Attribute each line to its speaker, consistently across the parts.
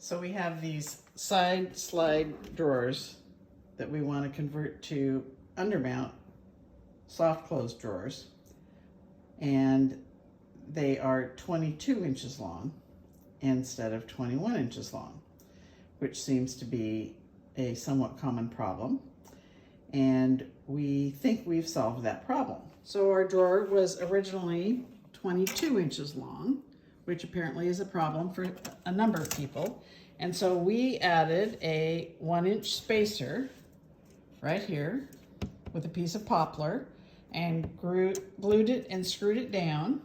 Speaker 1: So we have these side slide drawers that we want to convert to undermount soft close drawers, and they are 22 inches long instead of 21 inches long, which seems to be a somewhat common problem, and we think we've solved that problem. So our drawer was originally 22 inches long, which apparently is a problem for a number of people. And so we added a 1-inch spacer right here with a piece of poplar and glued it and screwed it down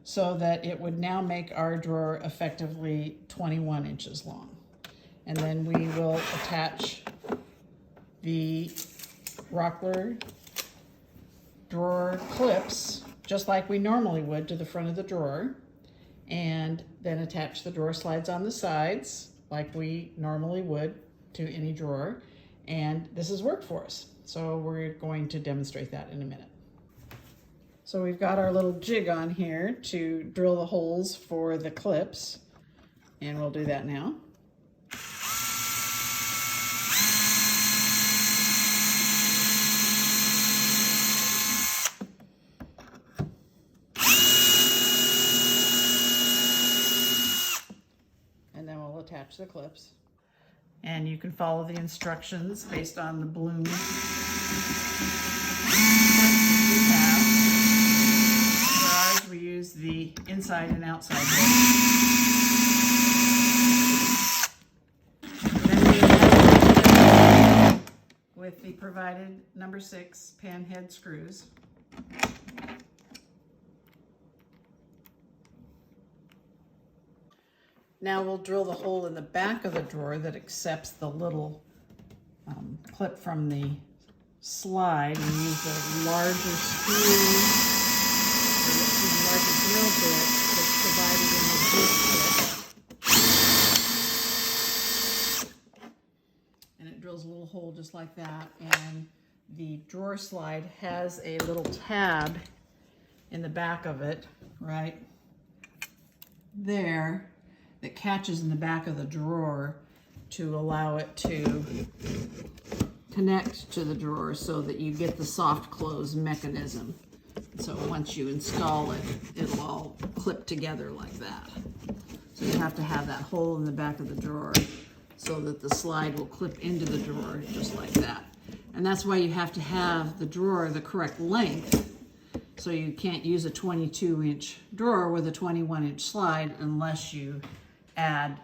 Speaker 1: so that it would now make our drawer effectively 21 inches long. And then we will attach the Rockler drawer clips just like we normally would to the front of the drawer, and then attach the drawer slides on the sides like we normally would to any drawer. And this has worked for us. So we're going to demonstrate that in a minute. So we've got our little jig on here to drill the holes for the clips, and we'll do that now. And then we'll attach the clips. And you can follow the instructions based on the Blum you have. For ours, we use the inside and outside Then we have with the provided number 6 pan head screws. Now we'll drill the hole in the back of the drawer that accepts the little clip from the slide, and use the larger screw, or the larger drill bit that's provided in the jig kit. And it drills a little hole just like that, and the drawer slide has a little tab in the back of it, right there, that catches in the back of the drawer to allow it to connect to the drawer so that you get the soft close mechanism. So once you install it, it'll all clip together like that. So you have to have that hole in the back of the drawer so that the slide will clip into the drawer just like that. And that's why you have to have the drawer the correct length. So you can't use a 22-inch drawer with a 21-inch slide unless you add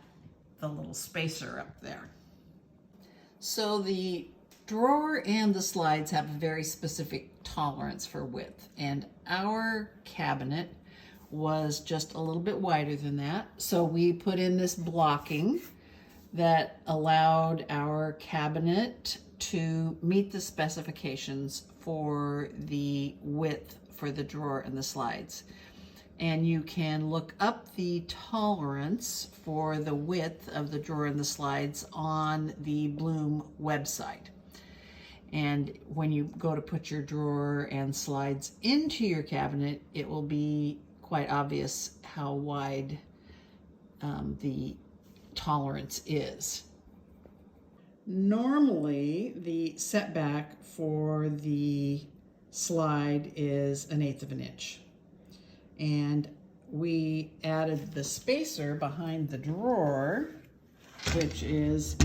Speaker 1: the little spacer up there. So the drawer and the slides have a very specific tolerance for width, and our cabinet was just a little bit wider than that. So we put in this blocking that allowed our cabinet to meet the specifications for the width for the drawer and the slides. And you can look up the tolerance for the width of the drawer and the slides on the Blum website. And when you go to put your drawer and slides into your cabinet, it will be quite obvious how wide the tolerance is. Normally, the setback for the slide is 1/8 of an inch. And we added the spacer behind the drawer, which is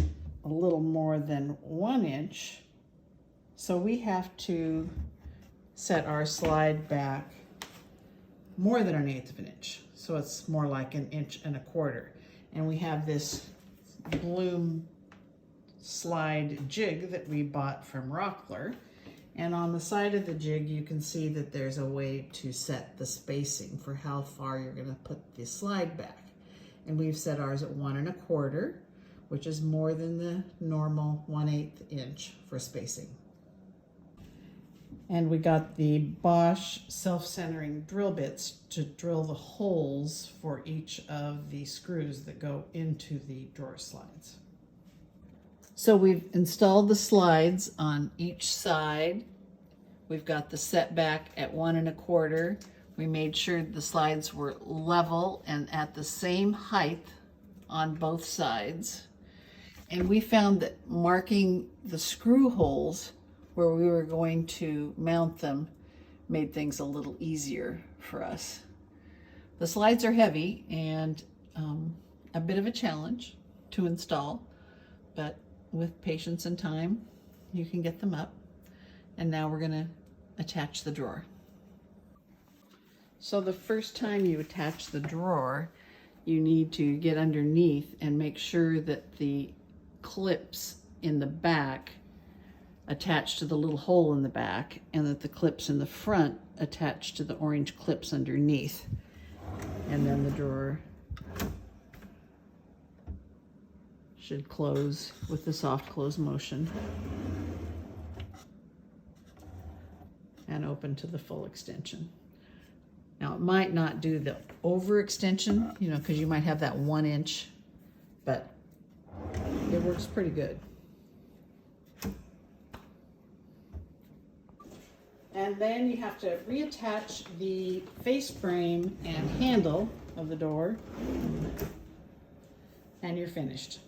Speaker 1: a little more than 1 inch. So we have to set our slide back more than 1/8 of an inch. So it's more like 1 1/4 inches. And we have this Blum slide jig that we bought from Rockler. And on the side of the jig, you can see that there's a way to set the spacing for how far you're going to put the slide back. And we've set ours at 1 1/4 inches, which is more than the normal 1/8 inch for spacing. And we got the Bosch self-centering drill bits to drill the holes for each of the screws that go into the drawer slides. So we've installed the slides on each side. We've got the setback at 1 1/4 inches. We made sure the slides were level and at the same height on both sides. And we found that marking the screw holes where we were going to mount them made things a little easier for us. The slides are heavy and a bit of a challenge to install, but with patience and time, you can get them up. And now we're gonna attach the drawer. So the first time you attach the drawer, you need to get underneath and make sure that the clips in the back attach to the little hole in the back, and that the clips in the front attach to the orange clips underneath. And then the drawer should close with the soft close motion and open to the full extension. Now it might not do the overextension, you know, because you might have that 1 inch, but it works pretty good. And then you have to reattach the face frame and handle of the door, and you're finished.